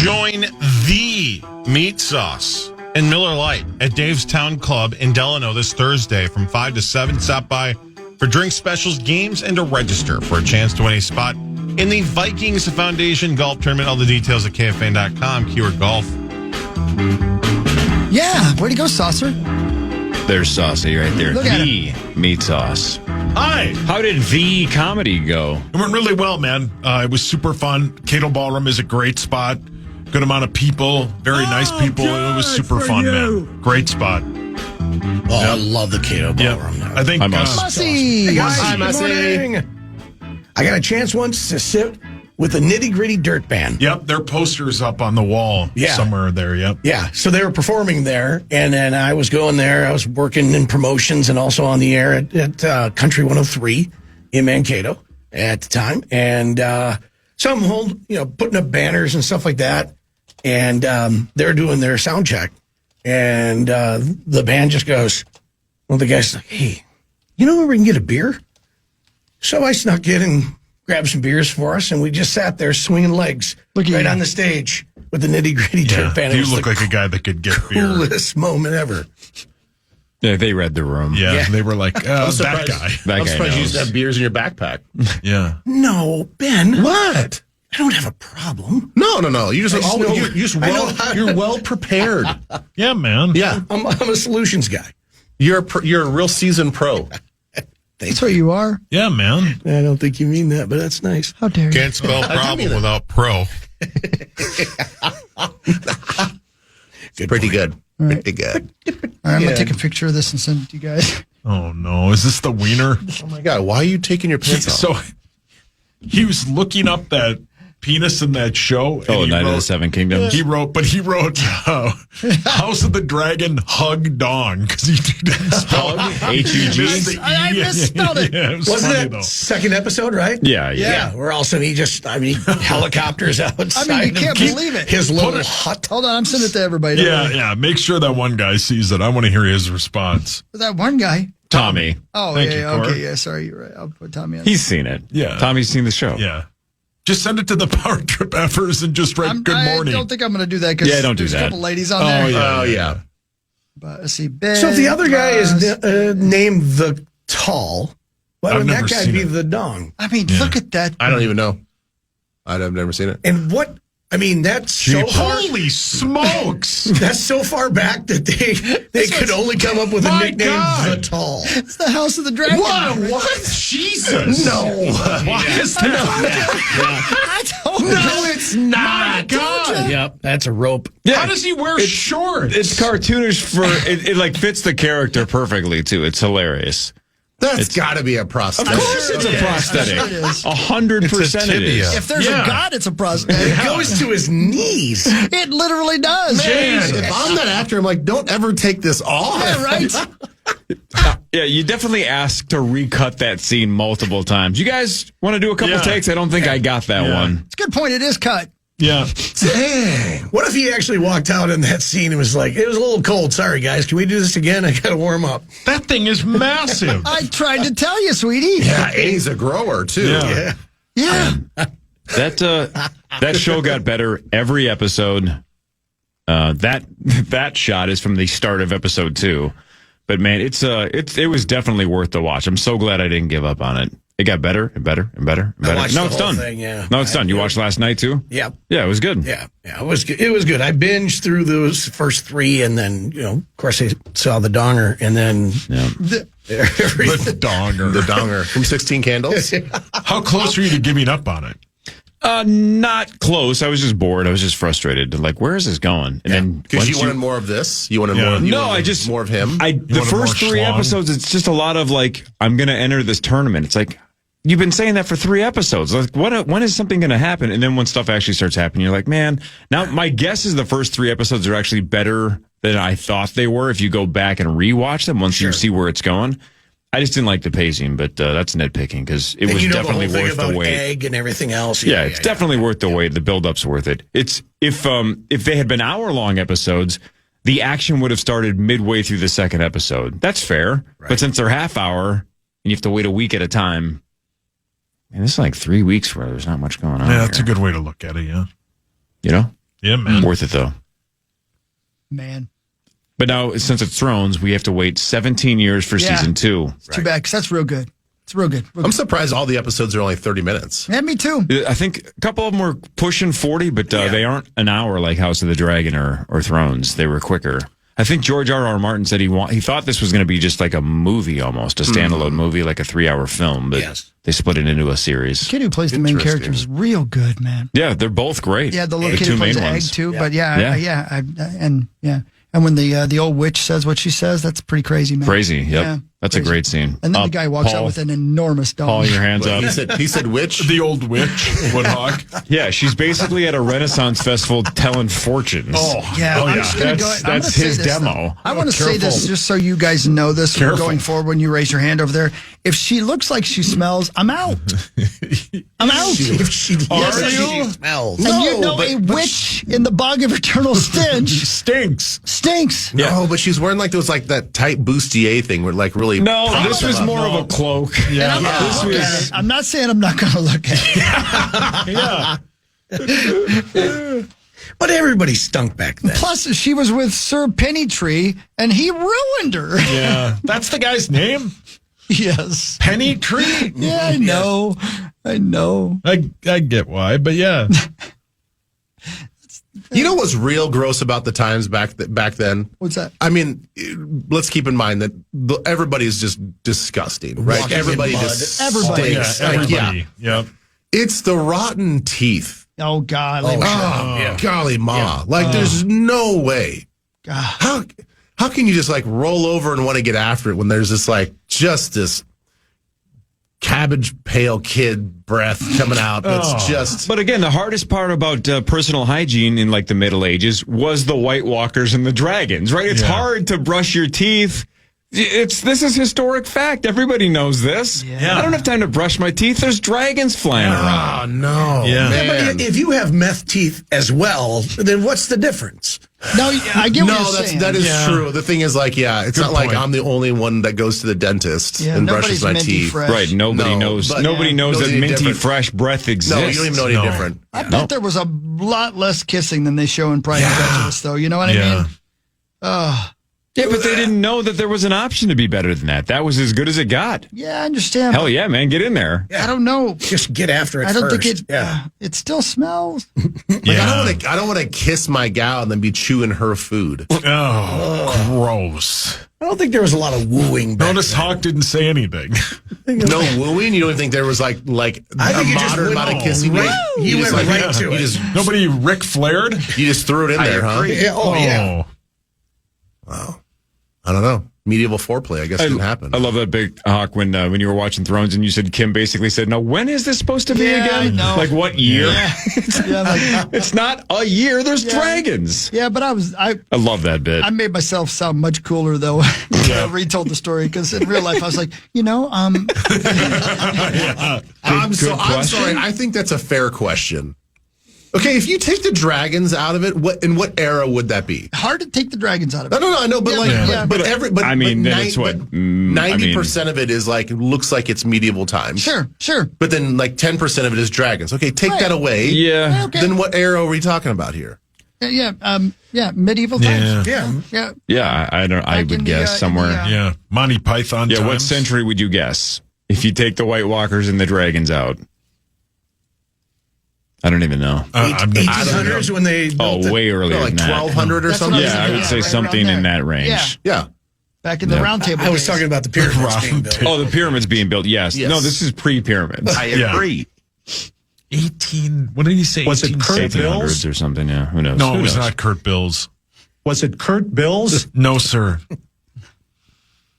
Join the Meat Sauce and Miller Lite at Dave's Town Club in Delano this Thursday from 5 to 7. Stop by for drink specials, games, and to register for a chance to win a spot in the Vikings Foundation Golf Tournament. All the details at KFAN.com, keyword golf. Yeah, way to go, Saucer. There's Saucy right there. Look at The Meat Sauce. Hi. How did the comedy go? It went really well, man. It was super fun. Cato Ballroom is a great spot. Good amount of people. Very nice people. It was super fun, man. Great spot. Oh, I love the Cato Ballroom. I think... I must. Mussy. Hey guys, Hi, good Mussy. morning. I got a chance once to sit with the Nitty Gritty Dirt Band. Yep, their poster's up on the wall somewhere there, yep. Yeah, so they were performing there, and then I was going there. I was working in promotions and also on the air at Country 103 in Mankato at the time. And so I'm putting up banners and stuff like that, and they're doing their sound check. And the band just goes, the guy's like, hey, you know where we can get a beer? So I snuck in and grabbed some beers for us, and we just sat there swinging legs right on the stage with the Nitty Gritty Dirt Band. You look like a guy that could get beer. Coolest moment ever. Yeah, they read the room. Yeah, they were like, that guy. That guy knows. You used to have beers in your backpack. Yeah. No, Ben. What? I don't have a problem. No. You just you're well prepared. Yeah, man. Yeah, I'm a solutions guy. you're a real seasoned pro. That's what you are. Yeah, man. I don't think you mean that, but that's nice. How dare you? Can't spell problem without pro. Pretty good. right. Pretty good. All right, I'm going to take a picture of this and send it to you guys. Oh, no. Is this the wiener? Oh my God! Why are you taking your pants off? So he was looking up that penis in that show. And Oh, he Night of wrote- the Seven Kingdoms. He wrote House of the Dragon Hug Dong because he didn't spell H-U-G? I misspelled it. Yeah, it was Wasn't funny, that though. second episode, right? Yeah. Where all of a sudden helicopters outside. I mean, you can't believe it. His little hut. Hold on, I'm sending it to everybody. Yeah. Make sure that one guy sees it. I want to hear his response. That one guy. Tommy. Oh, Thank yeah, you, Cor. okay, yeah, sorry, you're right. I'll put Tommy on. He's seen it. Yeah. Tommy's seen the show. Yeah. Just send it to the Power Trip Effers and just write good morning. I don't think I'm going to do that because don't do there's that. a couple ladies on there. yeah. Oh yeah. But let's see, Ben. So if the other guy is Ross. named the Tall, why I've would that never guy seen be it. the Dong? I mean, look at that. I don't even know. I've never seen it. And what? I mean, that's so hard. Holy smokes! That's so far back that they could only come up with a My nickname, God. the Tall. It's the House of the Dragon. What? Jesus! No. Why is that? I don't know. No, it's not. My God! Yep, that's a rope. Yeah. How does he wear shorts? It's cartoonish for it like fits the character perfectly too. It's hilarious. That's got to be a prosthetic. Of course it's a prosthetic. Sure it is. 100% it is. If there's Yeah. a God, it's a prosthetic. It goes to his knees. It literally does. Man, if I'm that actor, I'm like, don't ever take this off. Yeah, right. Yeah, you definitely asked to recut that scene multiple times. You guys want to do a couple Yeah. takes? I don't think I got that one. It's a good point. It is cut. Yeah. Dang. What if he actually walked out in that scene and was like, it was a little cold. Sorry, guys. Can we do this again? I got to warm up. That thing is massive. I tried to tell you, sweetie. Yeah, and he's a grower too. Yeah. Yeah. That show got better every episode. That shot is from the start of episode 2. But man, it was definitely worth the watch. I'm so glad I didn't give up on it. It got better and better and better and better. watched Now the it's whole done. thing, yeah. No, it's done. You watched last night too? Yeah. Yeah, it was good. Yeah. It was good. It was good. I binged through those first 3, and then, of course, I saw the Donger, and then The donger. The donger from 16 Candles. How close were you to giving up on it? Not close. I was just bored. I was just frustrated. Like, where is this going? And then Because once you wanted more of this. You wanted Yeah. more. No, I just more of him. The wanted first more 3 schlong? episodes, it's just a lot of like, I'm going to enter this tournament. It's like, you've been saying that for 3 episodes. Like, when is something going to happen? And then when stuff actually starts happening, you're like, man. Now, my guess is the first 3 episodes are actually better than I thought they were. If you go back and rewatch them, once you see where it's going. I just didn't like the pacing, but that's nitpicking because it and was you know definitely the whole thing worth the about wait. egg and everything else. Yeah, it's definitely worth the wait. The build-up's worth it. It's if they had been hour-long episodes, the action would have started midway through the second episode. That's fair. Right. But since they're half hour and you have to wait a week at a time, and this is like 3 weeks where there's not much going on. Yeah, that's a here. good way to look at it, yeah. You know? Yeah, man. Worth it though. Man. But now, since it's Thrones, we have to wait 17 years for Yeah. season 2. It's too bad because that's real good. It's real good. Real I'm good. surprised all the episodes are only 30 minutes. Yeah, me too. I think a couple of them were pushing 40, but they aren't an hour like House of the Dragon or Thrones. They were quicker. I think George R.R. Martin said he thought this was going to be just like a movie almost, a standalone movie, like a 3-hour film, but they split it into a series. The kid who plays the main character is real good, man. Yeah, they're both great. Yeah, the little kid who plays Egg too. Yeah. But and when the old witch says what she says, that's pretty crazy, man. Crazy. Yep. Yeah, that's crazy. a great scene. And then the guy walks Paul, out with an enormous dog. Paul, your hands up. He said witch. The old witch, Woodhawk. Yeah, she's basically at a Renaissance festival telling fortunes. Yeah, I'm just gonna That's say his this, demo. though. I want to say this just so you guys know this going forward when you raise your hand over there. If she looks like she smells, I'm out. I'm out. If she Yes, she smells. And you know a witch in the bog of eternal stench Stinks. stinks. No, but she's wearing like that tight bustier thing where like really. No, this was more of a cloak. And I'm not This gonna look at was- it. I'm not saying I'm not going to look at it. Yeah. But everybody stunk back then. Plus, she was with Sir Pennytree, and he ruined her. Yeah. That's the guy's name? Yes. Penny Tree? Yeah, I know. I know. I get why, but yeah. You know what's real gross about the times back then? What's that? I mean, let's keep in mind that everybody's just disgusting, right? Walking in Everybody mud. just Everybody. Yeah, stinks. Like, everybody. Yeah. It's the rotten teeth. Oh, God. Golly ma. Like, there's no way. God. How can you just like roll over and want to get after it when there's this this cabbage pale kid breath coming out that's just. But again, the hardest part about personal hygiene in like the Middle Ages was the White Walkers and the dragons, right? It's hard to brush your teeth. This is historic fact. Everybody knows this. Yeah. I don't have time to brush my teeth. There's dragons flying around. Oh no. Yeah. Man. But if you have meth teeth as well, then what's the difference? No, I get what No, you're saying. that is true. The thing is, like, it's Good not like point. I'm the only one that goes to the dentist Yeah, and nobody's brushes my minty teeth. fresh. Right. Nobody No, knows. but- Nobody knows knows that any minty different. fresh breath exists. No, you don't even know any different. I bet there was a lot less kissing than they show in Pride and Prejudice, though. You know what I mean? Yeah, but they didn't know that there was an option to be better than that. That was as good as it got. Yeah, I understand. Hell yeah, man. Get in there. I don't know. Just get after it I don't first. think it. Yeah. It still smells. Like, I don't want to kiss my gal and then be chewing her food. Oh, gross. I don't think there was a lot of wooing back Notice then. Hawk didn't say anything. No wooing. You don't even think there was like I think a you just modern went amount of kissing. You went just, right to you it. just Nobody Rick flared? you just threw it in there, huh? Yeah, oh, yeah. Wow. I don't know. Medieval foreplay, I guess, didn't happen. I love that big Hawk when you were watching Thrones and you said Kim basically said, "No, when is this supposed to be Yeah, I again? know. Like what year? Yeah, like, It's not a year. There's dragons." yeah, but I love that bit. I made myself sound much cooler though when I retold the story because in real life I was like, I'm Good sorry. question. I think that's a fair question. Okay, if you take the dragons out of it, in what era would that be? hard to take the dragons out of it. No, I know, but I mean, then it's what 90% of it is like looks like it's medieval times. Sure. But then like 10% of it is dragons. Okay, take that away. Yeah. Okay. Then what era are we talking about here? Yeah, medieval times. Yeah. Yeah. I don't. I Back in would the, guess in somewhere. the, Yeah. Monty Python Yeah. times. What century would you guess if you take the White Walkers and the dragons out? I don't even know. I'm not- 1800s when they Oh, built it. way earlier Like than that. 1200 or That's what something? I was Yeah, I would say right something around in there. that range. Yeah. Yeah. Back in the round table I was days. talking about the pyramids being built. Oh, the pyramids being built. Yes. Yes. No, this is pre-pyramids. I Yeah. agree. 18. What did he say? Was it 18 Kurt 1800s or something. Yeah. Who knows? No, Who it was knows? not Kurt Bills. Was it Kurt Bills? No, sir.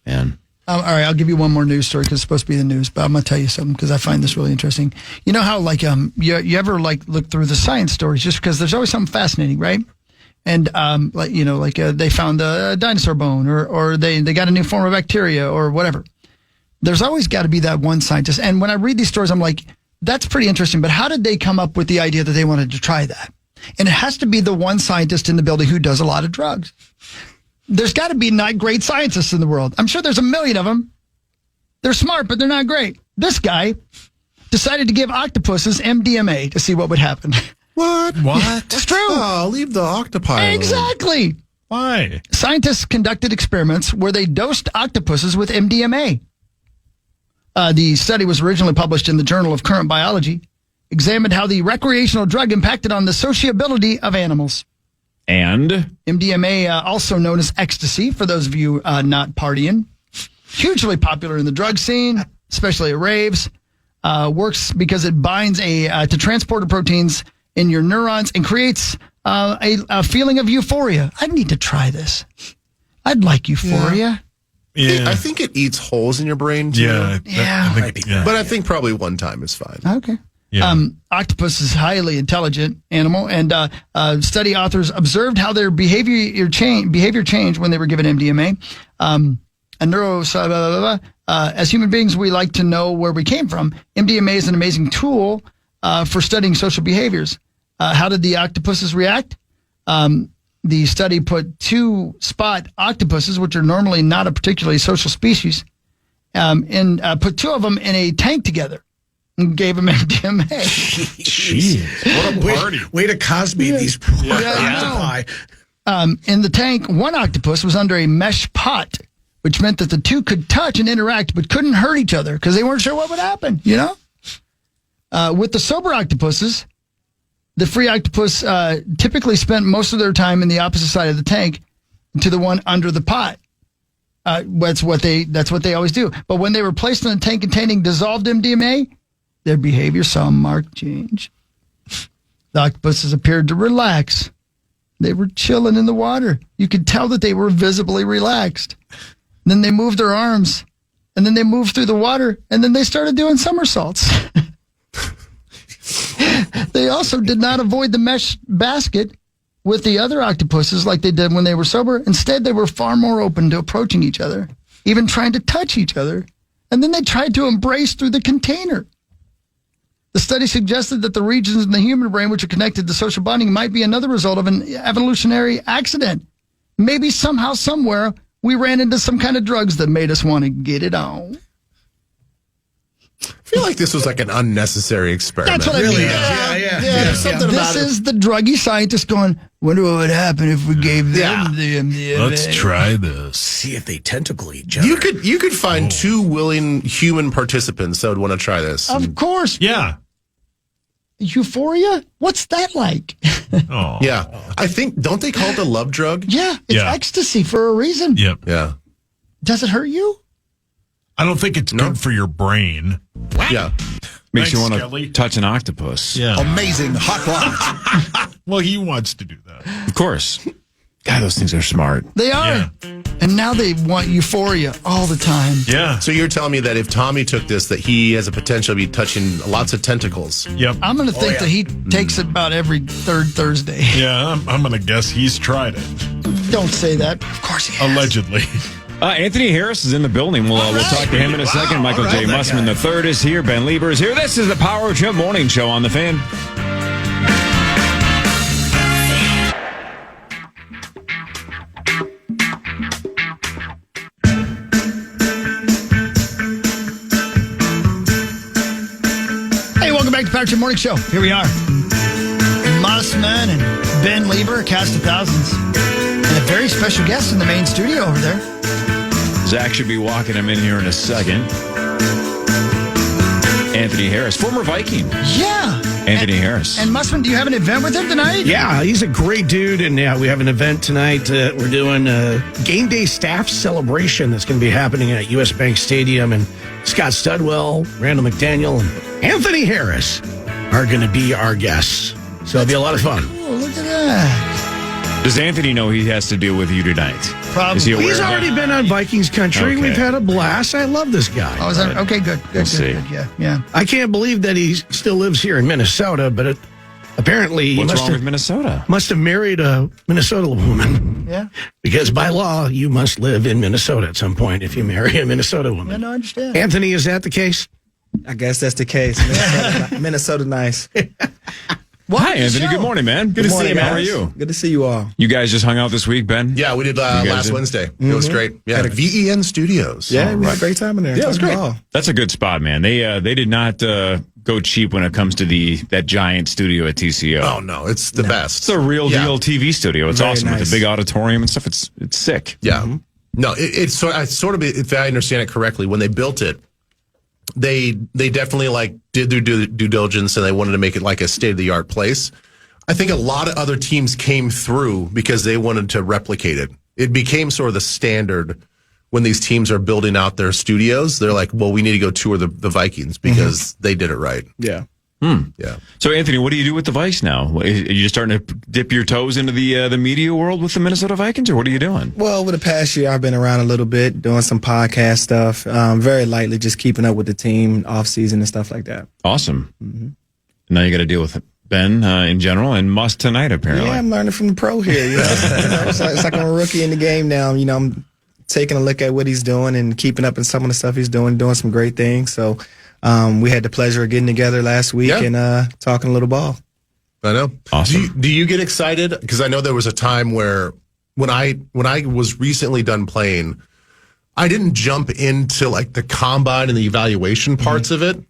Man. All right, I'll give you one more news story because it's supposed to be the news, but I'm going to tell you something because I find this really interesting. You know how like you ever like look through the science stories just because there's always something fascinating, right? And they found a dinosaur bone or they got a new form of bacteria or whatever. There's always got to be that one scientist. And when I read these stories, I'm like, that's pretty interesting. But how did they come up with the idea that they wanted to try that? And it has to be the one scientist in the building who does a lot of drugs. There's got to be not great scientists in the world. I'm sure there's a million of them. They're smart, but they're not great. This guy decided to give octopuses MDMA to see what would happen. What? It's true. Oh, leave the octopi alone. Exactly. Why? Scientists conducted experiments where they dosed octopuses with MDMA. The study was originally published in the Journal of Current Biology, examined how the recreational drug impacted on the sociability of animals. And MDMA, also known as ecstasy, for those of you not partying, hugely popular in the drug scene, especially at raves, works because it binds to transporter proteins in your neurons and creates a feeling of euphoria. I need to try this. I'd like euphoria. Yeah. I think it eats holes in your brain, too. Yeah. I think, yeah. But I think probably one time is fine. Okay. Yeah. Octopus is a highly intelligent animal, and study authors observed how their behavior changed when they were given MDMA. As human beings, we like to know where we came from. MDMA is an amazing tool for studying social behaviors. How did the octopuses react? The study put 2 spot octopuses, which are normally not a particularly social species, and put 2 of them in a tank together and gave them MDMA. Jeez. What a party. Way to Cosby these poor octopi. In the tank, one octopus was under a mesh pot, which meant that the 2 could touch and interact but couldn't hurt each other because they weren't sure what would happen, you know? With the sober octopuses, the free octopus typically spent most of their time in the opposite side of the tank to the one under the pot. That's what they always do. But when they were placed in a tank containing dissolved MDMA, their behavior saw a marked change. The octopuses appeared to relax. They were chilling in the water. You could tell that they were visibly relaxed. Then they moved their arms, and then they moved through the water, and then they started doing somersaults. They also did not avoid the mesh basket with the other octopuses like they did when they were sober. Instead, they were far more open to approaching each other, even trying to touch each other. And then they tried to embrace through the container. The study suggested that the regions in the human brain which are connected to social bonding might be another result of an evolutionary accident. Maybe somehow, somewhere, we ran into some kind of drugs that made us want to get it on. I feel like this was like an unnecessary experiment. That's what I mean. There's something about This is the druggy scientist going, wonder what would happen if we gave them the MDMA. Let's try this. See if they tentacle each other. You could find 2 willing human participants that would want to try this. Of course. Yeah. Euphoria? What's that like? Oh. Yeah. I think, don't they call it the love drug? Yeah, it's ecstasy for a reason. Yep. Yeah. Does it hurt you? I don't think it's good for your brain. Yeah. makes you Thanks, want to Kelly. touch an octopus. Yeah. Amazing hot rod. Well, he wants to do that. Of course. God, those things are smart. They are. Yeah. And now they want euphoria all the time. Yeah. So you're telling me that if Tommy took this, that he has a potential to be touching lots of tentacles? Yep. I'm going to think that he takes it about every third Thursday. Yeah, I'm going to guess he's tried it. Don't say that. Of course he has. Allegedly. Anthony Harris is in the building. We'll talk to him in a second. Michael J. Mussman III is here. Ben Leber is here. This is the Power Trip Morning Show on the Fan. Hey, welcome back to Power Trip Morning Show. Here we are. Mussman and Ben Leber, cast of thousands. And a very special guest in the main studio over there. Zach should be walking him in here in a second. Anthony Harris, former Viking. Yeah. Anthony Harris. And Mussman, do you have an event with him tonight? Yeah, he's a great dude, and yeah, we have an event tonight. We're doing a game day staff celebration that's going to be happening at U.S. Bank Stadium, and Scott Studwell, Randall McDaniel, and Anthony Harris are going to be our guests. So it'll be a lot of fun. Oh, look at that. Does Anthony know he has to deal with you tonight? Probably. Is he aware He's of already that? been on Vikings country. Okay. We've had a blast. I love this guy. Oh, is that okay? Good. Good. see. Good. Yeah. I can't believe that he still lives here in Minnesota, but apparently he What's must wrong with have, Minnesota? must have married a Minnesota woman. Yeah. Because by law, you must live in Minnesota at some point if you marry a Minnesota Yeah, woman. no, I understand. Anthony, is that the case? I guess that's the case. Minnesota nice. Hi, Anthony. Good morning, man. Good to see you. How are you? Good to see you all. You guys just hung out this week, Ben? Yeah, we did guys last did? Wednesday. It was great. Yeah, VEN Studios. Yeah, we had a great time in there. Yeah, it was Talked great. ball. That's a good spot, man. They did not go cheap when it comes to that giant studio at TCO. Oh no, it's the best. It's a real deal TV studio. It's Very awesome with nice. the big auditorium and stuff. It's sick. Yeah. No, it's sort of, if I understand it correctly, when they built it, they definitely like did their due diligence and they wanted to make it like a state of the art place. I think a lot of other teams came through because they wanted to replicate it. It became sort of the standard when these teams are building out their studios. They're like, well, we need to go tour the Vikings because they did it right. Yeah. Yeah. So, Anthony, what do you do with the Vikes now? Are you starting to dip your toes into the media world with the Minnesota Vikings, or what are you doing? Well, over the past year, I've been around a little bit, doing some podcast stuff, very lightly, just keeping up with the team, off season and stuff like that. Awesome. Now you got to deal with Ben in general and Musk tonight, apparently. Yeah, I'm learning from the pro here. You know? It's like I'm a rookie in the game now. You know, I'm taking a look at what he's doing and keeping up in some of the stuff he's doing some great things. So we had the pleasure of getting together last week and talking a little ball. I know. Awesome. Do you get excited? Because I know there was a time where when I was recently done playing, I didn't jump into like the combine and the evaluation parts of it.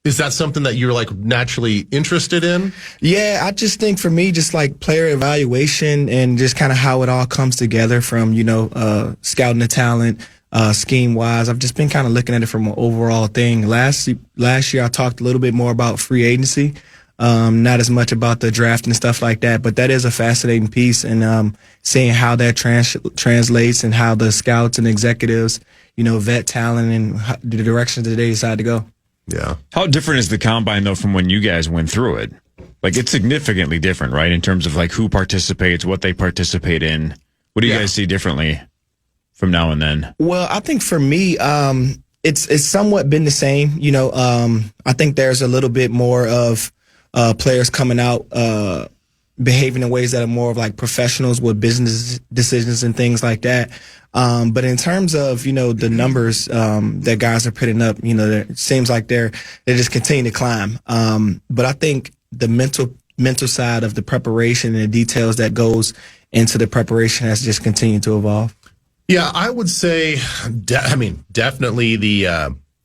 Is that something that you're like naturally interested in? Yeah, I just think for me, just like player evaluation and just kind of how it all comes together from, scouting the talent, scheme wise. I've just been kind of looking at it from an overall thing. Last year, I talked a little bit more about free agency, not as much about the draft and stuff like that, but that is a fascinating piece and seeing how that translates and how the scouts and executives, vet talent and the directions that they decide to go. Yeah. How different is the combine, though, from when you guys went through it? Like, it's significantly different, right, in terms of, like, who participates, what they participate in. What do you guys see differently from now and then? Well, I think for me, it's somewhat been the same. I think there's a little bit more of players coming out behaving in ways that are more of like professionals with business decisions and things like that. But in terms of, the numbers that guys are putting up, it seems like they just continue to climb. But I think the mental side of the preparation and the details that goes into the preparation has just continued to evolve. Yeah, I would say, definitely the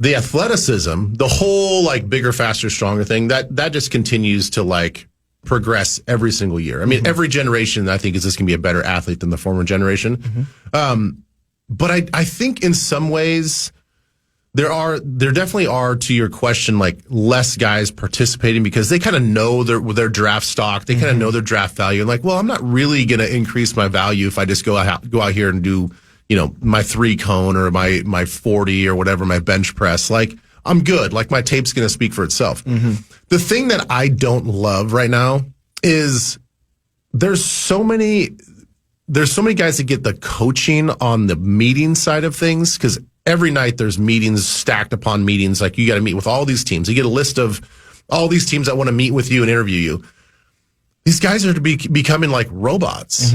athleticism, the whole like bigger, faster, stronger thing that just continues to like progress every single year. I mean, every generation I think is just going to be a better athlete than the former generation. But I think in some ways there definitely are, to your question, like less guys participating because they kind of know their draft stock. They kind of know their draft value. And like, well, I'm not really going to increase my value if I just go out here and do, my 3-cone or my 40 or whatever, my bench press. Like, I'm good. Like, my tape's going to speak for itself. The thing that I don't love right now is there's so many guys that get the coaching on the meeting side of things because every night there's meetings stacked upon meetings. Like, you got to meet with all these teams. You get a list of all these teams that want to meet with you and interview you. These guys are becoming like robots.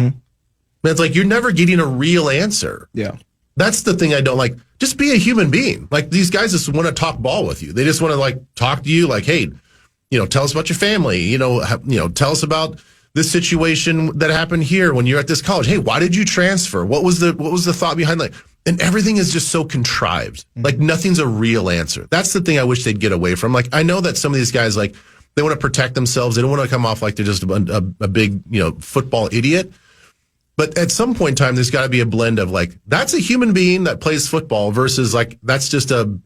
It's like you're never getting a real answer. Yeah. That's the thing I don't like. Just be a human being. Like, these guys just want to talk ball with you. They just want to like talk to you like, hey, tell us about your family. Tell us about this situation that happened here when you're at this college. Hey, why did you transfer? What was the thought behind that? And everything is just so contrived. Like, nothing's a real answer. That's the thing I wish they'd get away from. Like, I know that some of these guys, like, they want to protect themselves. They don't want to come off like they're just a big, football idiot. But at some point in time, there's got to be a blend of like, that's a human being that plays football versus like, that's just a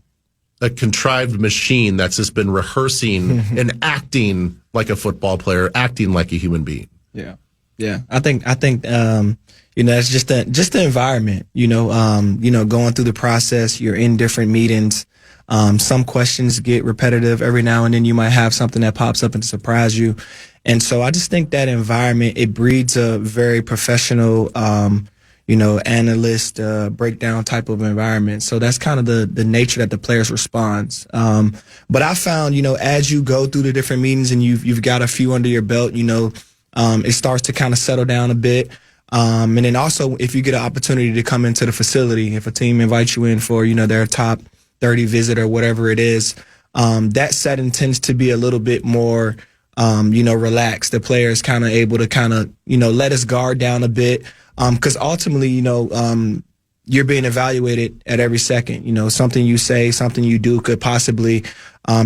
contrived machine that's just been rehearsing and acting like a football player, acting like a human being. Yeah. Yeah. I think it's just the environment, going through the process, you're in different meetings. Some questions get repetitive every now and then. You might have something that pops up and surprise you. And so I just think that environment, it breeds a very professional, analyst, breakdown type of environment. So that's kind of the nature that the players responds. But I found, as you go through the different meetings and you've got a few under your belt, it starts to kind of settle down a bit. And then also, if you get an opportunity to come into the facility, if a team invites you in for, their top 30 visit or whatever it is, that setting tends to be a little bit more, relaxed. The players kind of able to kind of, let his guard down a bit. Because ultimately, you're being evaluated at every second. You know, something you say, something you do could possibly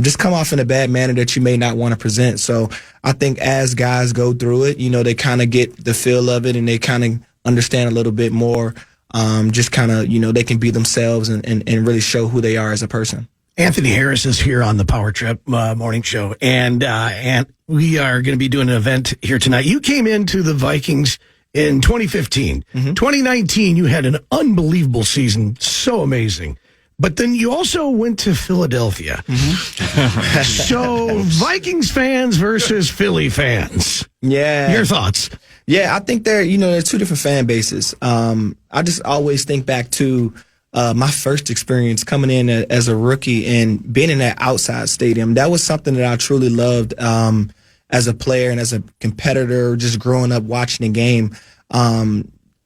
just come off in a bad manner that you may not want to present. So I think as guys go through it, you know, they kind of get the feel of it and they kind of understand a little bit more. Just kind of, you know, they can be themselves and really show who they are as a person. Anthony Harris is here on the Power Trip morning show, and we are going to be doing an event here tonight. You came into the Vikings in 2015. 2019, you had an unbelievable season, so amazing. But then you also went to Philadelphia. So Vikings fans versus Philly fans. Yeah. Your thoughts? Yeah, I think they're two different fan bases. I just always think back to my first experience coming in as a rookie and being in that outside stadium. That was something that I truly loved as a player and as a competitor, just growing up watching the game.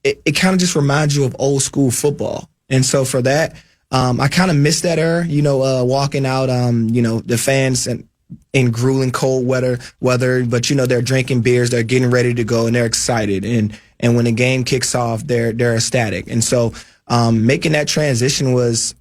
It kind of just reminds you of old school football. And so for that, I kind of miss that era, walking out, the fans in grueling cold weather, but they're drinking beers, they're getting ready to go, and they're excited. And when the game kicks off, they're ecstatic. And so making that transition was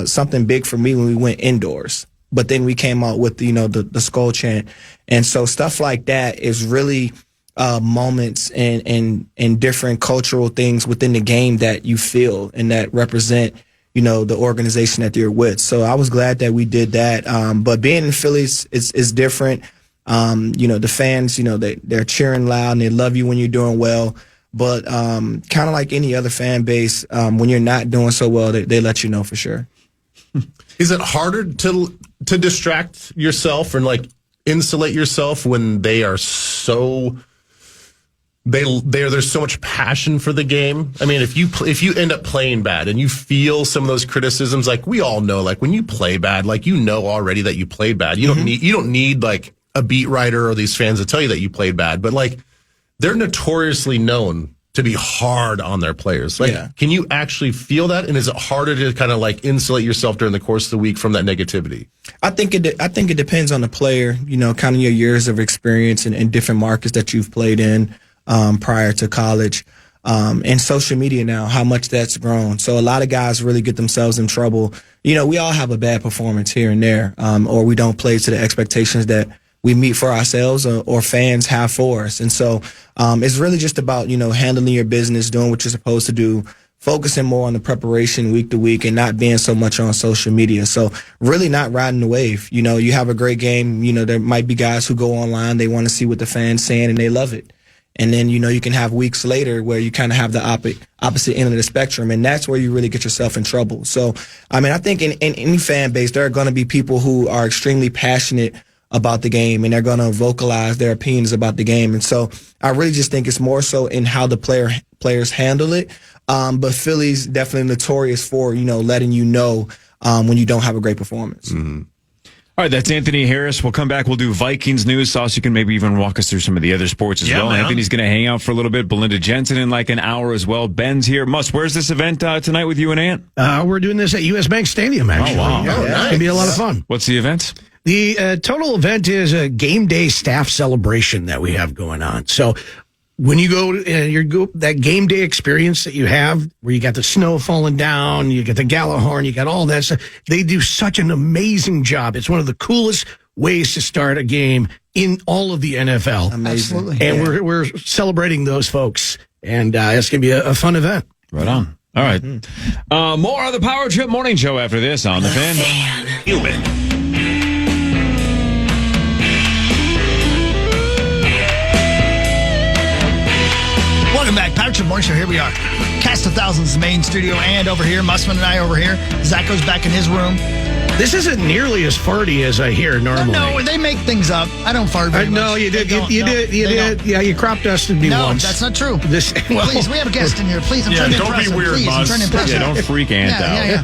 something big for me when we went indoors. But then we came out with the skull chant, and so stuff like that is really moments and different cultural things within the game that you feel and that represent the organization that you're with. So I was glad that we did that. But being in Philly is different. The fans, they're cheering loud and they love you when you're doing well. But kind of like any other fan base, when you're not doing so well, they let you know for sure. Is it harder to distract yourself and like insulate yourself when they are so there's so much passion for the game? I mean, if you end up playing bad and you feel some of those criticisms, like we all know, like when you play bad, like already that you played bad. You don't need like a beat writer or these fans to tell you that you played bad, but like they're notoriously known to be hard on their players. Like, Can you actually feel that? And is it harder to kind of like insulate yourself during the course of the week from that negativity? I think it depends on the player, kind of your years of experience and different markets that you've played in prior to college. And social media now, how much that's grown. So a lot of guys really get themselves in trouble. We all have a bad performance here and there, or we don't play to the expectations that we meet for ourselves or fans have for us. And so it's really just about, handling your business, doing what you're supposed to do, focusing more on the preparation week to week and not being so much on social media. So really not riding the wave. You have a great game. There might be guys who go online, they want to see what the fans saying and they love it. And then, you can have weeks later where you kind of have the opposite end of the spectrum. And that's where you really get yourself in trouble. So, I mean, I think in any fan base, there are going to be people who are extremely passionate about the game and they're going to vocalize their opinions about the game. And so I really just think it's more so in how the players handle it. But Philly's definitely notorious for, letting you know when you don't have a great performance. Mm-hmm. All right, that's Anthony Harris. We'll come back. We'll do Vikings news. Sauce, you can maybe even walk us through some of the other sports as well. Man. Anthony's going to hang out for a little bit. Belinda Jensen in like an hour as well. Ben's here. Where's this event tonight with you and Ant? We're doing this at US Bank Stadium, actually. Oh, wow. Yeah, Nice. It's going to be a lot of fun. What's the event? The total event is a game day staff celebration that we have going on. So when you go, that game day experience that you have where you got the snow falling down, you get the Gallahorn, you got all that stuff. They do such an amazing job. It's one of the coolest ways to start a game in all of the NFL. Amazing. Absolutely. And we're celebrating those folks. And it's going to be a fun event. Right on. All right. More on the Power Trip Morning Show after this on the Fan. Human. Welcome back. Power Trip Morning Show. Here we are. Cast of Thousands, main studio, and over here, Mussman and I over here. Zach goes back in his room. This isn't nearly as farty as I hear normally. No, they make things up. I don't fart very much. No, you did. You They did. don't. Yeah, you crop dusted me No, once. that's not true. Well, Please, we have a guest in here. Please, I'm Yeah, trying to don't impress be him. weird, Please, I'm Muzz. trying to impress him. Yeah, don't freak Ant out. Yeah.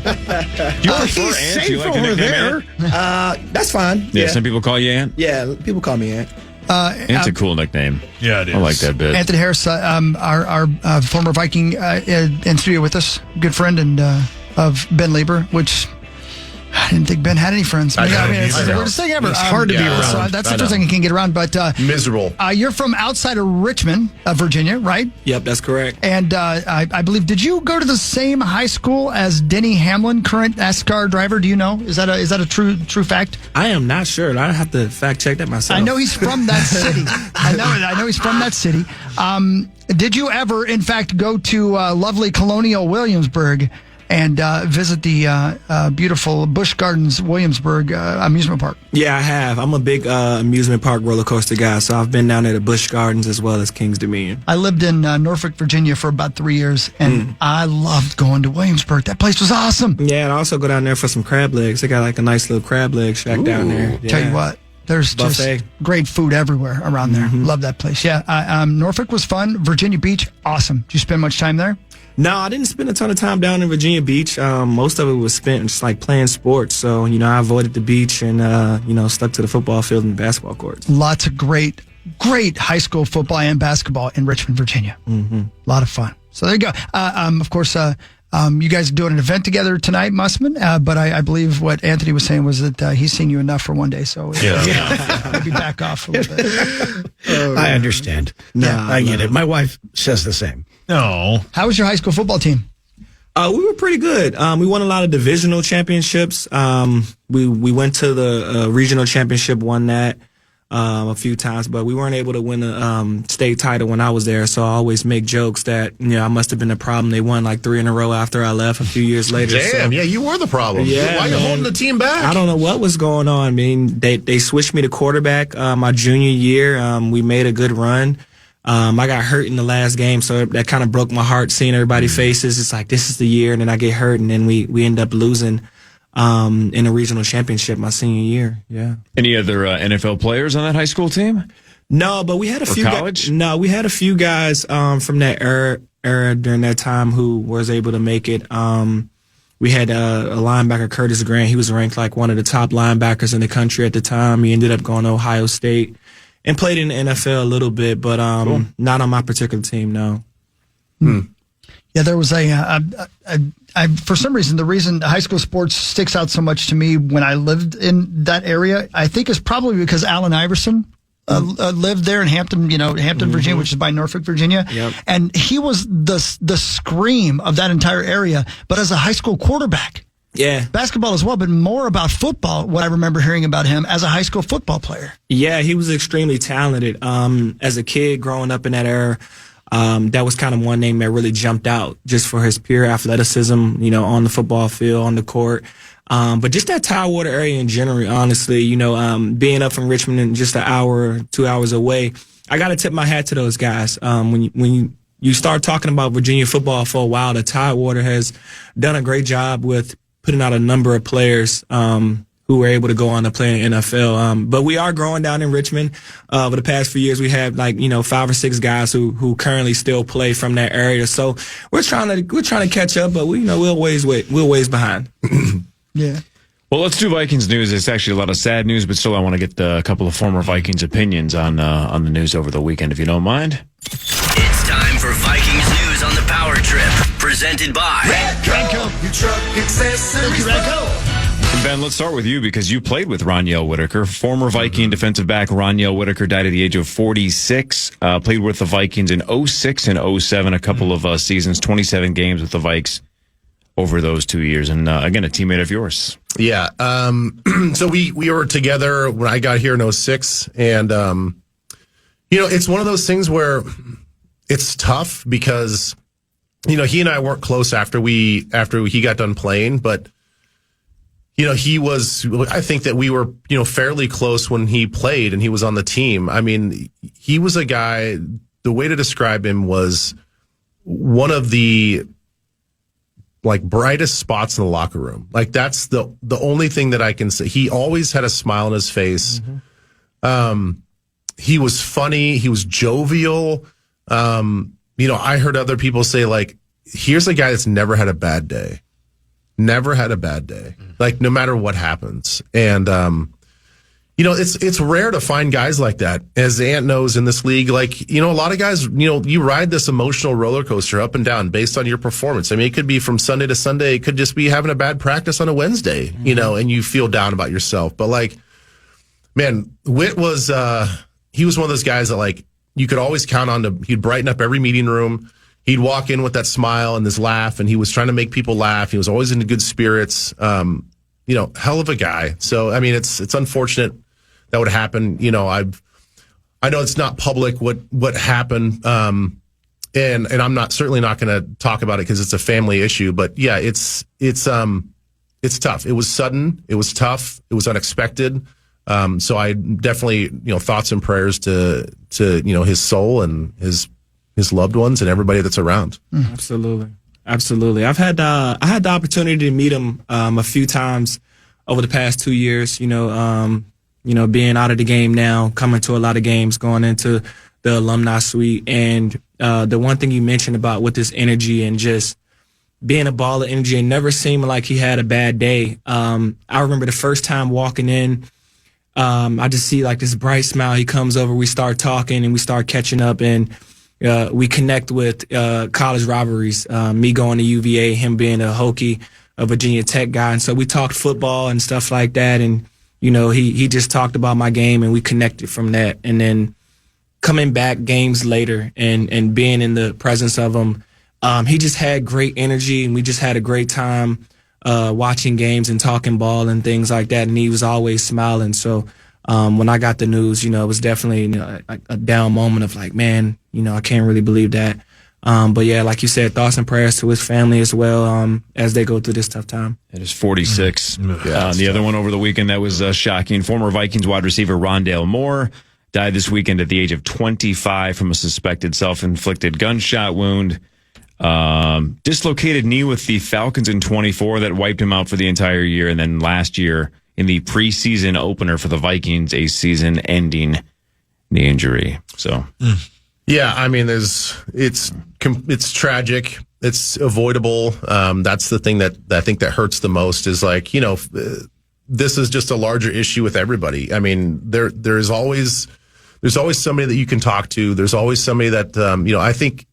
Do you prefer he's Ant? safe Do you like the over nickname there. Ant? That's fine. Yeah, some people call you Ant. Yeah, people call me Ant. Ant's a cool nickname. Yeah, it is. I like that bit. Anthony Harris, our former Viking in studio with us, good friend and of Ben Leber, which I didn't think Ben had any friends. It's the weirdest thing ever. It's hard to be around. So that's the first thing you can't get around. But Miserable. You're from outside of Richmond, Virginia, right? Yep, that's correct. And I believe, did you go to the same high school as Denny Hamlin, current NASCAR driver? Do you know? Is that a true fact? I am not sure. I have to fact check that myself. I know he's from that city. I know he's from that city. Did you ever, in fact, go to lovely Colonial Williamsburg and visit the beautiful Busch Gardens Williamsburg amusement park? Yeah, I have. I'm a big amusement park roller coaster guy, so I've been down there to Busch Gardens as well as Kings Dominion. I lived in Norfolk, Virginia for about 3 years, and I loved going to Williamsburg. That place was awesome. Yeah, and I also go down there for some crab legs. They got like a nice little crab leg shack down there. Yeah. Tell you what, there's Buffet. just great food everywhere around there. Love that place. Yeah, Norfolk was fun. Virginia Beach, awesome. Did you spend much time there? No, I didn't spend a ton of time down in Virginia Beach. Most of it was spent just like playing sports. So, I avoided the beach and, stuck to the football field and basketball courts. Lots of great high school football and basketball in Richmond, Virginia. A lot of fun. So there you go. Of course, you guys are doing an event together tonight, Mussman. But I believe what Anthony was saying was that he's seen you enough for one day. So maybe back off a little bit. I understand. I get it. My wife says the same. No. How was your high school football team? We were pretty good. We won a lot of divisional championships. We went to the regional championship, won that a few times, but we weren't able to win a state title when I was there. So I always make jokes that I must have been the problem. They won like 3 in a row after I left a few years later. Damn, yeah, you were the problem. Yeah, why are you holding the team back? I don't know what was going on. I mean, they switched me to quarterback my junior year. We made a good run. I got hurt in the last game, so that kind of broke my heart seeing everybody's faces. It's like, this is the year, and then I get hurt, and then we end up losing in a regional championship my senior year. Yeah. Any other NFL players on that high school team? No, but we had a few college? We had a few guys from that era during that time who was able to make it. We had a linebacker, Curtis Grant. He was ranked like one of the top linebackers in the country at the time. He ended up going to Ohio State and played in the NFL a little bit, but not on my particular team, no. Yeah, there was for some reason, the reason high school sports sticks out so much to me when I lived in that area, I think is probably because Allen Iverson lived there in Hampton, Virginia, which is by Norfolk, Virginia. Yep. And he was the scream of that entire area, but as a high school quarterback. Yeah. Basketball as well, but more about football, what I remember hearing about him as a high school football player. Yeah, he was extremely talented. As a kid growing up in that era, that was kind of one name that really jumped out just for his pure athleticism, on the football field, on the court. But just that Tidewater area in general, honestly, being up from Richmond and just an hour, 2 hours away, I got to tip my hat to those guys. When you start talking about Virginia football for a while, the Tidewater has done a great job with putting out a number of players who were able to go on to play in the NFL. But we are growing down in Richmond. Over the past few years, we have 5 or 6 guys who currently still play from that area. So we're trying to catch up, but we're ways behind. Yeah. Well, let's do Vikings news. It's actually a lot of sad news, but still, I want to get a couple of former Vikings opinions on the news over the weekend, if you don't mind. It's time for Vikings news on the Power Trip, presented by Radco. Your truck accessories. Ben, let's start with you because you played with Roniel Whitaker. Former Viking defensive back Roniel Whitaker died at the age of 46. Played with the Vikings in 06 and 07, a couple of seasons, 27 games with the Vikes over those 2 years. And again, a teammate of yours. Yeah. So we were together when I got here in 06. And, it's one of those things where it's tough because, he and I weren't close after he got done playing, but I think that we were, fairly close when he played and he was on the team. I mean, he was a guy, the way to describe him was one of the brightest spots in the locker room. Like that's the only thing that I can say. He always had a smile on his face. He was funny. He was jovial. I heard other people say here's a guy that's never had a bad day. Never had a bad day. No matter what happens. And, it's rare to find guys like that. As Ant knows in this league, like, a lot of guys, you ride this emotional roller coaster up and down based on your performance. I mean, it could be from Sunday to Sunday. It could just be having a bad practice on a Wednesday, and you feel down about yourself. But like, man, Whit was, he was one of those guys that like, you could always count on he'd brighten up every meeting room. He'd walk in with that smile and this laugh, and he was trying to make people laugh. He was always in good spirits. Hell of a guy. So, I mean, it's unfortunate that would happen. I know it's not public what happened. And I'm certainly not going to talk about it because it's a family issue, but yeah, it's tough. It was sudden. It was tough. It was unexpected. So I definitely, thoughts and prayers to his soul and his loved ones and everybody that's around. Absolutely. I had the opportunity to meet him a few times over the past 2 years. Being out of the game now, coming to a lot of games, going into the alumni suite, and the one thing you mentioned about with this energy and just being a ball of energy and never seeming like he had a bad day. I remember the first time walking in, I just see like this bright smile. He comes over, we start talking, and we start catching up, and we connect with college rivalries. Me going to UVA, him being a Hokie, a Virginia Tech guy, and so we talked football and stuff like that. And he just talked about my game, and we connected from that. And then coming back games later and being in the presence of him, he just had great energy, and we just had a great time watching games and talking ball and things like that. And he was always smiling. So when I got the news, it was definitely a down moment of like, man, I can't really believe that. But yeah, like you said, thoughts and prayers to his family as well as they go through this tough time. It is 46. The other one over the weekend that was shocking. Former Vikings wide receiver Rondale Moore died this weekend at the age of 25 from a suspected self-inflicted gunshot wound. Dislocated knee with the Falcons in 24 that wiped him out for the entire year. And then last year in the preseason opener for the Vikings, a season-ending knee injury. So... Yeah, I mean, it's tragic. It's avoidable. That's the thing that I think that hurts the most is like, this is just a larger issue with everybody. I mean, there's always somebody that you can talk to. There's always somebody that, I think,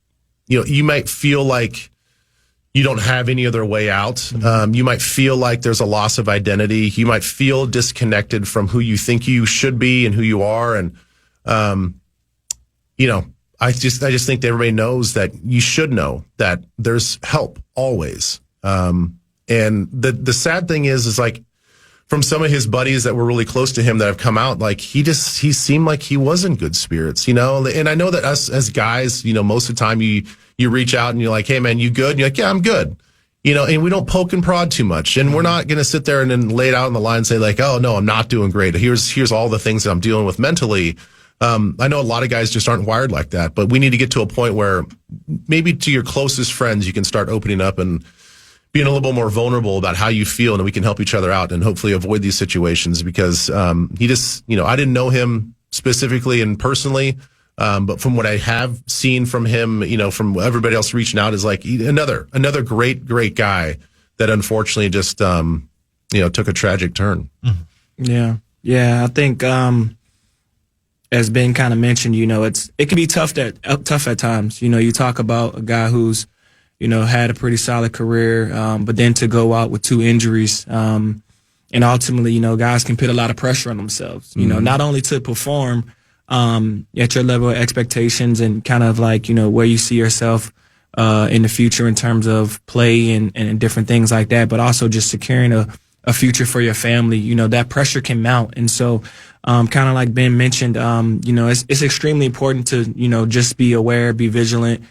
you might feel like you don't have any other way out. You might feel like there's a loss of identity. You might feel disconnected from who you think you should be and who you are. And, I just think that everybody knows that you should know that there's help always. And the sad thing is like from some of his buddies that were really close to him that have come out, like he seemed like he was in good spirits, and I know that us as guys, most of the time you reach out and you're like, hey man, you good? And you're like, yeah, I'm good. And we don't poke and prod too much, and we're not going to sit there and then lay it out on the line and say like, oh no, I'm not doing great. Here's all the things that I'm dealing with mentally. I know a lot of guys just aren't wired like that, but we need to get to a point where maybe to your closest friends, you can start opening up and being a little bit more vulnerable about how you feel, and we can help each other out and hopefully avoid these situations because, he just, I didn't know him specifically and personally. But from what I have seen from him, from everybody else reaching out is like another great guy that unfortunately just, took a tragic turn. Yeah. Yeah. I think, as Ben kind of mentioned, it can be tough at times. You talk about a guy who's, had a pretty solid career, but then to go out with 2 injuries, and ultimately, guys can put a lot of pressure on themselves, not only to perform, at your level of expectations and kind of like, where you see yourself, in the future in terms of play and different things like that, but also just securing a future for your family. That pressure can mount. And so, kind of like Ben mentioned, it's extremely important to, just be aware, be vigilant,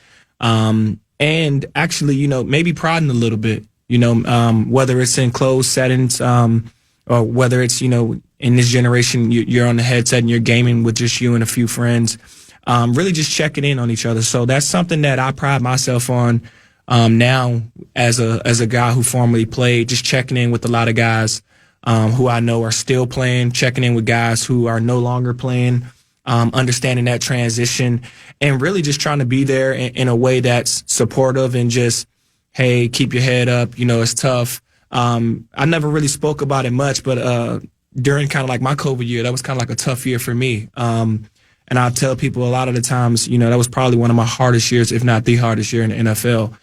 and actually, maybe prodding a little bit, whether it's in closed settings, or whether it's, in this generation, you're on the headset and you're gaming with just you and a few friends, really just checking in on each other. So that's something that I pride myself on, now as a guy who formerly played, just checking in with a lot of guys, who I know are still playing, checking in with guys who are no longer playing, understanding that transition, and really just trying to be there in a way that's supportive and just, hey, keep your head up. It's tough. I never really spoke about it much, but during kind of like my COVID year, that was kind of like a tough year for me. And I tell people a lot of the times, that was probably one of my hardest years, if not the hardest year in the NFL.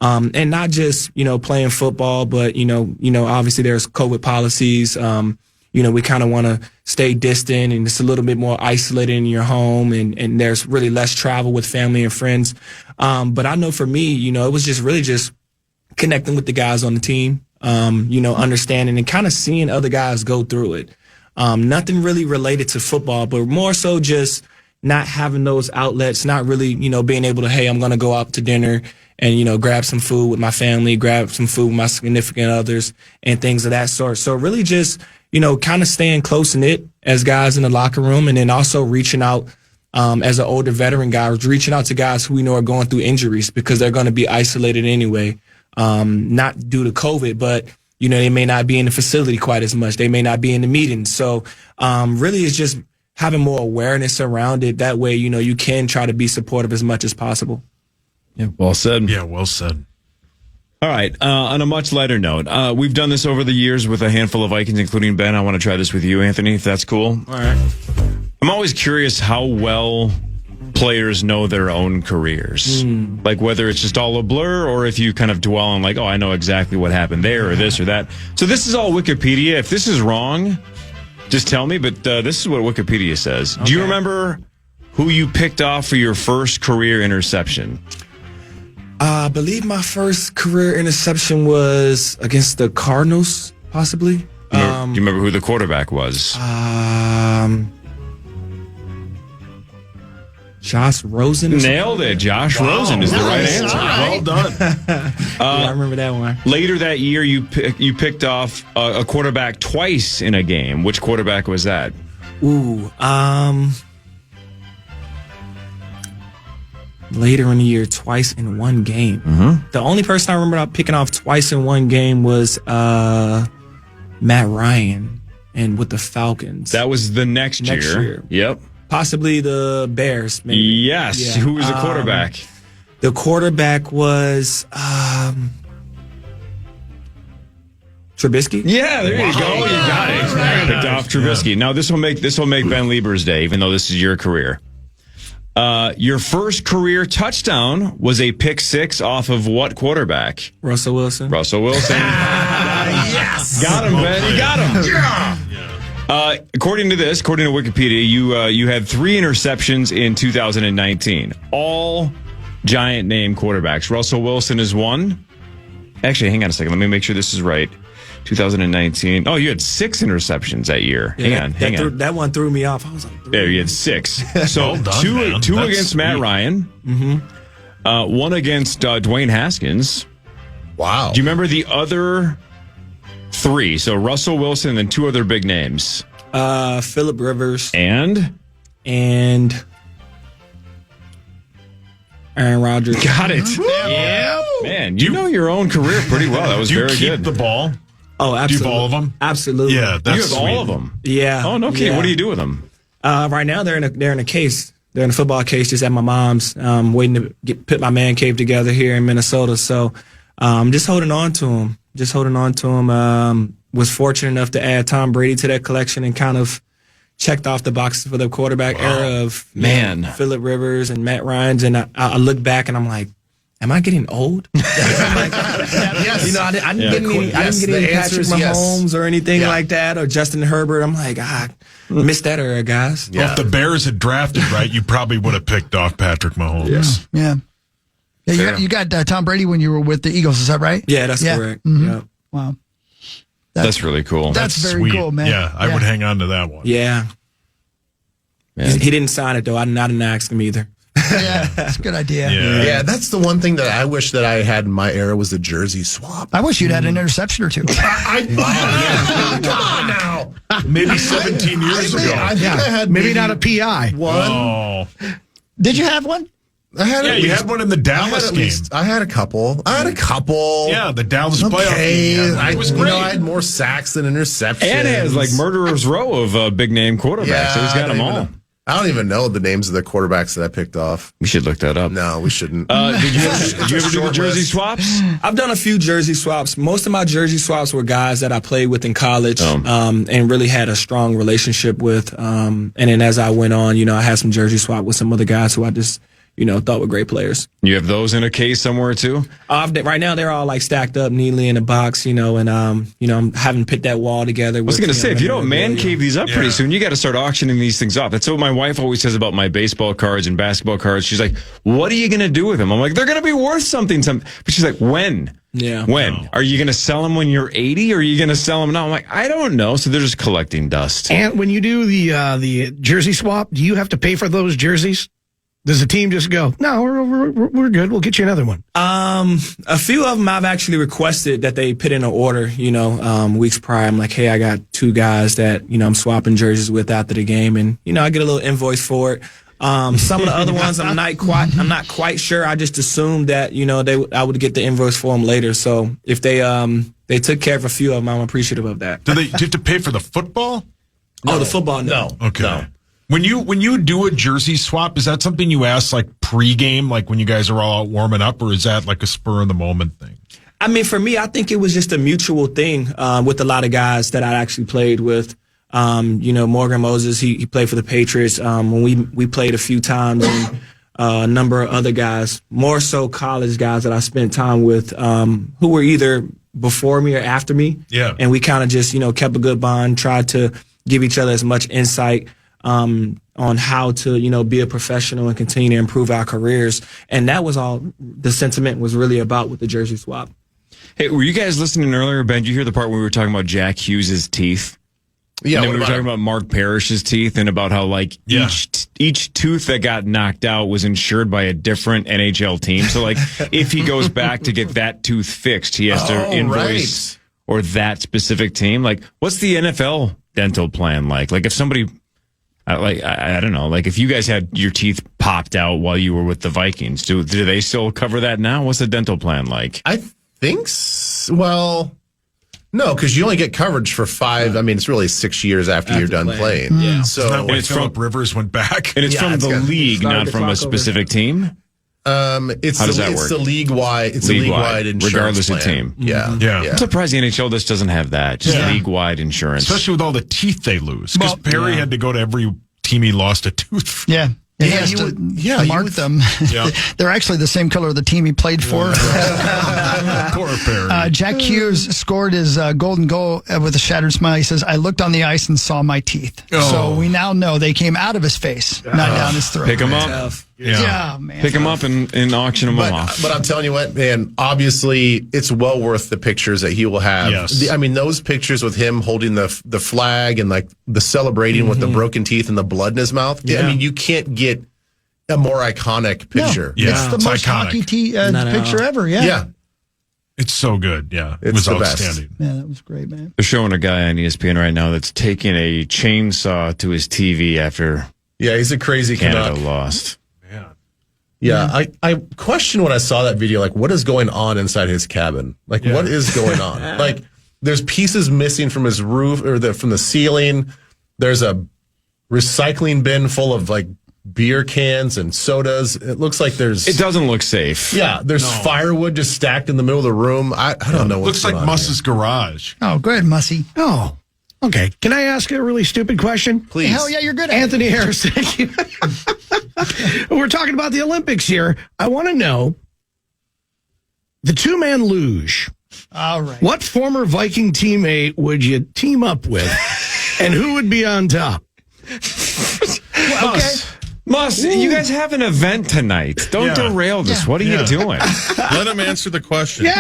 And not just, playing football, but, obviously there's COVID policies. We kind of want to stay distant and it's a little bit more isolated in your home and there's really less travel with family and friends. But I know for me, it was just really just connecting with the guys on the team, understanding and kind of seeing other guys go through it. Nothing really related to football, but more so just not having those outlets, not really, being able to, hey, I'm going to go out to dinner and, grab some food with my family, grab some food with my significant others and things of that sort. So really just, kind of staying close knit as guys in the locker room and then also reaching out as an older veteran guy, reaching out to guys who we know are going through injuries because they're going to be isolated anyway, not due to COVID, but they may not be in the facility quite as much. They may not be in the meetings. So really it's just having more awareness around it. That way, you can try to be supportive as much as possible. Yeah, well said. Yeah, well said. All right. On a much lighter note, we've done this over the years with a handful of Vikings, including Ben. I want to try this with you, Anthony, if that's cool. All right. I'm always curious how well players know their own careers. Like whether it's just all a blur or if you kind of dwell on like, oh, I know exactly what happened there or this or that. So this is all Wikipedia. If this is wrong, just tell me. But this is what Wikipedia says. Okay. Do you remember who you picked off for your first career interception? I believe my first career interception was against the Cardinals, possibly. Do you remember who the quarterback was? Josh Rosen. Nailed it. Josh Rosen is the right answer. Well done. I remember that one. Later that year, you picked off a quarterback twice in a game. Which quarterback was that? Later in the year, twice in one game. Mm-hmm. The only person I remember picking off twice in one game was Matt Ryan and with the Falcons. That was the next year. Yep. Possibly the Bears, maybe. Yes. Yeah. Who was the quarterback? The quarterback was Trubisky. Yeah, there you go. You got it. Right. Picked off Trubisky. Now this will make Ben Leber's day, even though this is your career. Your first career touchdown was a pick six off of what quarterback? Russell Wilson. Yes. Got him, Ben. You got him. Yeah. According to Wikipedia, you had 3 interceptions in 2019. All giant name quarterbacks. Russell Wilson is one. Actually, hang on a second. Let me make sure this is right. 2019. Oh, you had 6 interceptions that year. Yeah, hang on. That one threw me off. I was like, yeah, you had 6. So well done, two against Matt Ryan. Mm-hmm. One against Dwayne Haskins. Wow. Do you remember the other 3? So Russell Wilson and then 2 other big names. Phillip Rivers and Aaron Rodgers. Got it. Yeah, man, you know your own career pretty well. That was very good. Do you keep the ball? Oh, absolutely. Do you have all of them? Absolutely. Yeah, that's you have sweet. all of them. Yeah. Oh, no kidding. Yeah. What do you do with them? Right now, they're in a case. They're in a football case just at my mom's, waiting to put my man cave together here in Minnesota. So, just holding on to them. Was fortunate enough to add Tom Brady to that collection and kind of checked off the boxes for the quarterback era of Phillip Rivers and Matt Ryan's. And I look back and I'm like, am I getting old? Yes. I didn't get any Patrick Mahomes or anything like that, or Justin Herbert. I'm like, missed that era, guys. Yeah. Well, if the Bears had drafted right, you probably would have picked off Patrick Mahomes. Yeah. You got Tom Brady when you were with the Eagles. Is that right? Yeah, that's correct. Mm-hmm. Yeah. Wow. That's really cool. That's very sweet. cool, man. Yeah, I would hang on to that one. Yeah. He didn't sign it, though. I didn't ask him either. Yeah, that's a good idea. Yeah, that's the one thing that I wish that I had in my era was the jersey swap. I wish you'd had an interception or 2. Come on now. Maybe 17 years ago. I think I had maybe not a PI. One. Oh. Did you have one? I had you had one in the Dallas game. I had a couple. Yeah, the Dallas playoff game. It was great. I had more sacks than interceptions. And has like murderer's row of big name quarterbacks. So he's got them all. I don't even know the names of the quarterbacks that I picked off. We should look that up. No, we shouldn't. Did you ever do the jersey swaps? I've done a few jersey swaps. Most of my jersey swaps were guys that I played with in college, and really had a strong relationship with. And then as I went on, I had some jersey swap with some other guys who I just, thought were great players. You have those in a case somewhere too? Right now they're all like stacked up neatly in a box, and I'm having put that wall together. I was going to say, if you don't man cave these up pretty soon, you got to start auctioning these things off. That's what my wife always says about my baseball cards and basketball cards. She's like, "What are you going to do with them?" I'm like, "They're going to be worth something." But she's like, "When?" Yeah. When? No. Are you going to sell them when you're 80 or are you going to sell them now? I'm like, I don't know. So they're just collecting dust. And when you do the jersey swap, do you have to pay for those jerseys? Does the team just go, no, we're good. We'll get you another one? A few of them I've actually requested that they put in an order, weeks prior. I'm like, hey, I got 2 guys that, I'm swapping jerseys with after the game. And, I get a little invoice for it. Some of the other ones I'm not quite sure. I just assumed that, I would get the invoice for them later. So if they took care of a few of them, I'm appreciative of that. Do you have to pay for the football? No. Oh, the football? No. Okay. No. When you do a jersey swap, is that something you ask like pregame, like when you guys are all out warming up, or is that like a spur of the moment thing? I mean, for me, I think it was just a mutual thing with a lot of guys that I actually played with. Morgan Moses, he played for the Patriots. When we played a few times, and a number of other guys, more so college guys that I spent time with, who were either before me or after me. Yeah. And we kind of just, kept a good bond, tried to give each other as much insight on how to, be a professional and continue to improve our careers. And that was all the sentiment was really about with the jersey swap. Hey, were you guys listening earlier, Ben? Did you hear the part where we were talking about Jack Hughes' teeth? Yeah, and then we were talking about Mark Parrish's teeth and about how each tooth that got knocked out was insured by a different NHL team. So if he goes back to get that tooth fixed, he has to invoice or that specific team. What's the NFL dental plan like? If somebody, I don't know, if you guys had your teeth popped out while you were with the Vikings, do they still cover that now? What's the dental plan like? I think well, no, because you only get coverage for 5. I mean, it's really 6 years after you're done playing. Yeah. So Isn't that why Phillip Rivers went back? And it's from the league, not the from a clock specific team. It's How does that it's work? the league-wide. It's a league-wide insurance regardless of plan. team. Yeah. Yeah. I'm surprised the NHL just doesn't have that. Just league-wide insurance. Especially with all the teeth they lose. Because Perry had to go to every team he lost a tooth from. Yeah. He Yeah, has you to would- yeah, you mark would- them. Yeah. They're actually the same color of the team he played for. Poor Perry. Jack Hughes scored his golden goal with a shattered smile. He says, I looked on the ice and saw my teeth. Oh. So we now know they came out of his face, not down his throat. Pick them up. Tough. Yeah, man. Pick them up and auction them off. But I'm telling you what, man, obviously it's well worth the pictures that he will have. Yes. Those pictures with him holding the flag and the celebrating with the broken teeth and the blood in his mouth. Yeah. I mean, you can't get a more iconic picture. Yeah. It's the It's most iconic. hockey picture ever. Yeah. Yeah. It's so good. Yeah. It It's was the best. outstanding. Yeah, that was great, man. They're showing a guy on ESPN right now that's taking a chainsaw to his TV after Yeah, he's a crazy Canada Canuck. lost. Yeah, I questioned when I saw that video, what is going on inside his cabin? What is going on? There's pieces missing from his roof or from the ceiling. There's a recycling bin full of beer cans and sodas. It looks like It doesn't look safe. there's firewood just stacked in the middle of the room. I don't know what's Looks like going on Muss's garage. Oh, go ahead, Mussy. Oh, okay. Can I ask a really stupid question? Please. Hell yeah, you're good at it. Anthony Harris, thank you. We're talking about the Olympics here. I want to know the 2-man luge. All right. What former Viking teammate would you team up with, and who would be on top? Okay. Muss, you guys have an event tonight. Don't derail this. What are you doing? Let him answer the question. Man,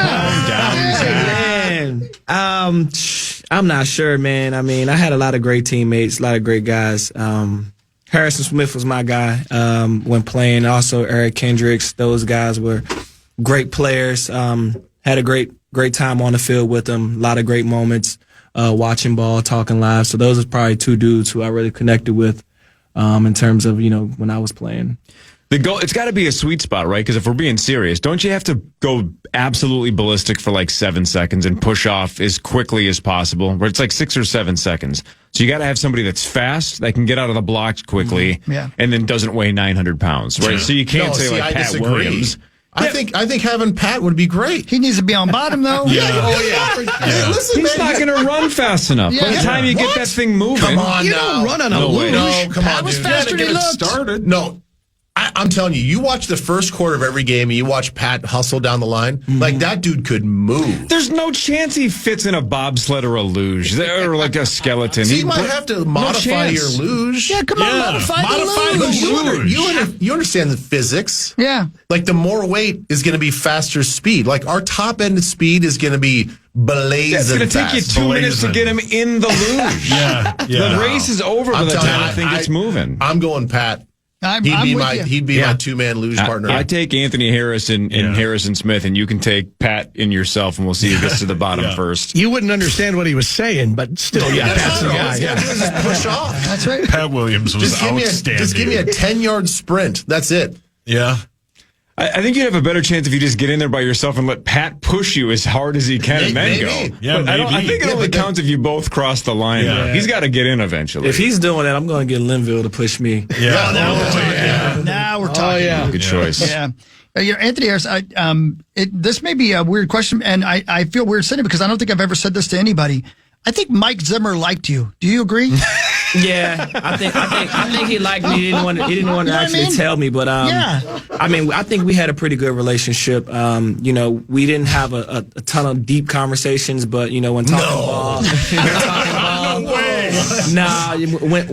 I'm not sure, man. I mean, I had a lot of great teammates, a lot of great guys. Harrison Smith was my guy when playing. Also, Eric Kendricks. Those guys were great players. Had a great time on the field with them. A lot of great moments watching ball, talking live. So those are probably 2 dudes who I really connected with in terms of, when I was playing. The goal, it's got to be a sweet spot, right? Because if we're being serious, don't you have to go absolutely ballistic for 7 seconds and push off as quickly as possible? Where it's 6 or 7 seconds. So you got to have somebody that's fast, that can get out of the blocks quickly, and then doesn't weigh 900 pounds, right? So you can't say like Pat Williams. I think having Pat would be great. He needs to be on bottom though. Hey, listen, he's not going to run fast enough. By the time you get that thing moving, come on, you don't run on a luge. No, come Pat on, was dude. faster than he looked. Started. No. I'm telling you, you watch the first quarter of every game and you watch Pat hustle down the line, like that dude could move. There's no chance he fits in a bobsled or a luge or like a skeleton. So you might have to modify your luge. Yeah, come on, modify the luge. You understand the physics. Yeah. Like the more weight is going to be faster speed. Like our top end speed is going to be blazing It's going to take you 2 minutes to get him in the luge. The race is over by the time I think it's moving. I'm going Pat. He'd be my two-man luge partner. I take Anthony Harris and Harrison Smith, and you can take Pat and yourself, and we'll see who gets to the bottom first. You wouldn't understand what he was saying, but still, Pat's the guy. Just push off. That's right. Pat Williams was outstanding. Just give me a 10-yard sprint. That's it. Yeah. I think you'd have a better chance if you just get in there by yourself and let Pat push you as hard as he can and then go. Yeah, maybe. I think it only counts if you both cross the line. Yeah. He's got to get in eventually. If he's doing that, I'm going to get Linville to push me. Now we're talking. Good choice. Yeah. Anthony Harris, this may be a weird question, and I feel weird saying it because I don't think I've ever said this to anybody. I think Mike Zimmer liked you. Do you agree? Yeah, I think he liked me. He didn't want to actually tell me, but I think we had a pretty good relationship. We didn't have a ton of deep conversations, but when talking ball,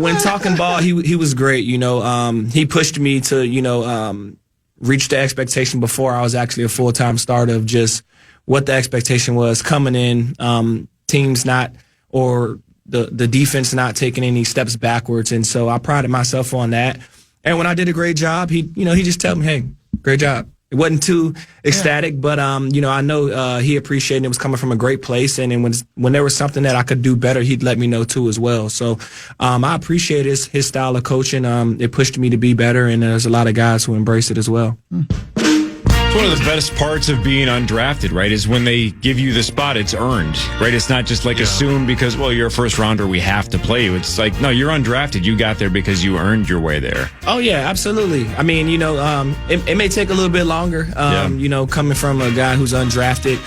when talking ball, he was great. He pushed me to reach the expectation before I was actually a full-time starter of just what the expectation was coming in. Teams not or the defense not taking any steps backwards, and so I prided myself on that. And when I did a great job, he just told me, "Hey, great job." It wasn't too ecstatic, but I know he appreciated it. It was coming from a great place, and when there was something that I could do better, he'd let me know too as well. So I appreciate his style of coaching. It pushed me to be better, and there's a lot of guys who embrace it as well. One of the best parts of being undrafted, right, is when they give you the spot, it's earned, right? It's not just like assumed because, well, you're a first rounder, we have to play you. It's like, no, you're undrafted. You got there because you earned your way there. Oh, yeah, absolutely. I mean, it may take a little bit longer, coming from a guy who's undrafted.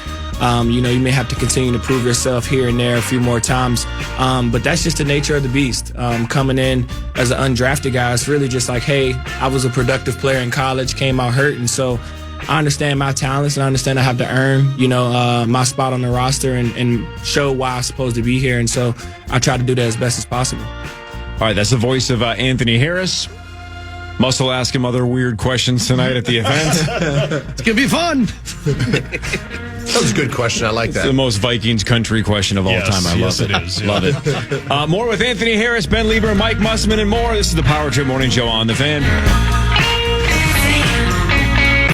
You may have to continue to prove yourself here and there a few more times. But that's just the nature of the beast. Coming in as an undrafted guy, it's really just like, hey, I was a productive player in college, came out hurt, and so I understand my talents and I understand I have to earn, my spot on the roster and show why I'm supposed to be here. And so I try to do that as best as possible. All right, that's the voice of Anthony Harris. Muscle ask him other weird questions tonight at the event. It's going to be fun. That was a good question. I like that. It's the most Vikings country question of all time. I love it. It is. Love it. More with Anthony Harris, Ben Leber, Mike Mussman, and more. This is the Power Trip Morning Show on The Fan.